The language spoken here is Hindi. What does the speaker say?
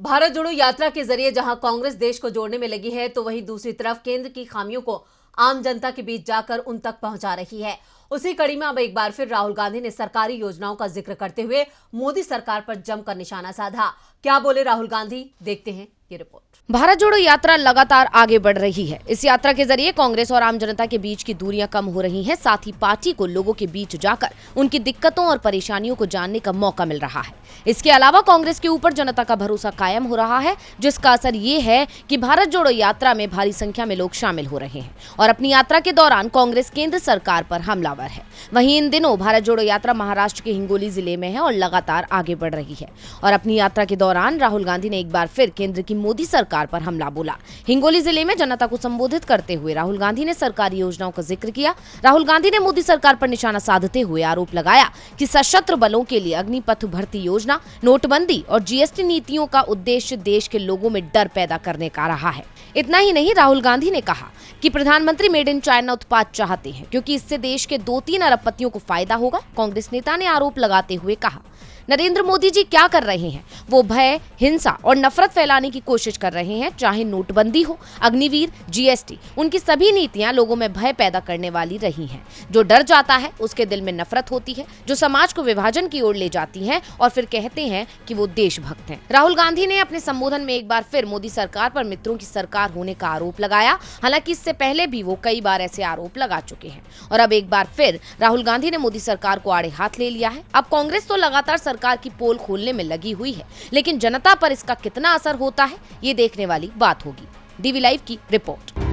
भारत जोड़ो यात्रा के जरिए जहां कांग्रेस देश को जोड़ने में लगी है, तो वहीं दूसरी तरफ केंद्र की खामियों को आम जनता के बीच जाकर उन तक पहुंचा रही है। उसी कड़ी में अब एक बार फिर राहुल गांधी ने सरकारी योजनाओं का जिक्र करते हुए मोदी सरकार पर जमकर निशाना साधा। क्या बोले राहुल गांधी, देखते हैं ये रिपोर्ट। भारत जोड़ो यात्रा लगातार आगे बढ़ रही है। इस यात्रा के जरिए कांग्रेस और आम जनता के बीच की दूरियां कम हो रही हैं, साथ ही पार्टी को लोगों के बीच जाकर उनकी दिक्कतों और परेशानियों को जानने का मौका मिल रहा है। इसके अलावा कांग्रेस के ऊपर जनता का भरोसा कायम हो रहा है, जिसका असर ये है कि भारत जोड़ो यात्रा में भारी संख्या में लोग शामिल हो रहे हैं और अपनी यात्रा के दौरान कांग्रेस केंद्र सरकार पर हमलावर है। वहीं इन दिनों भारत जोड़ो यात्रा महाराष्ट्र के हिंगोली जिले में है और लगातार आगे बढ़ रही है। और अपनी यात्रा के दौरान राहुल गांधी ने एक बार फिर केंद्र की मोदी सरकार पर हमला बोला। हिंगोली जिले में जनता को संबोधित करते हुए राहुल गांधी ने सरकारी योजनाओं का जिक्र किया। राहुल गांधी ने मोदी सरकार पर निशाना साधते हुए आरोप लगाया कि सशस्त्र बलों के लिए अग्निपथ भर्ती योजना, नोटबंदी और जीएसटी नीतियों का उद्देश्य देश के लोगों में डर पैदा करने का रहा है। इतना ही नहीं, राहुल गांधी ने कहा कि प्रधानमंत्री मेड इन चाइना उत्पाद चाहते हैं, क्योंकि इससे देश के 2-3 अरबपतियों को फायदा होगा। कांग्रेस नेता ने आरोप लगाते हुए कहा, नरेंद्र मोदी जी क्या कर रहे हैं? वो भय, हिंसा और नफरत फैलाने की कोशिश कर रहे हैं। चाहे नोटबंदी हो, अग्निवीर, जीएसटी, उनकी सभी नीतियां लोगों में भय पैदा करने वाली रही हैं। जो डर जाता है उसके दिल में नफरत होती है, जो समाज को विभाजन की ओर ले जाती है और फिर कहते हैं कि वो देशभक्त हैं। राहुल गांधी ने अपने संबोधन में एक बार फिर मोदी सरकार पर मित्रों की सरकार होने का आरोप लगाया। हालांकि इससे पहले भी वो कई बार ऐसे आरोप लगा चुके हैं और अब एक बार फिर राहुल गांधी ने मोदी सरकार को आड़े हाथ ले लिया है। अब कांग्रेस तो लगातार सरकार की पोल खोलने में लगी हुई है, लेकिन जनता पर इसका कितना असर होता है, ये देखने वाली बात होगी। डीवी लाइव की रिपोर्ट।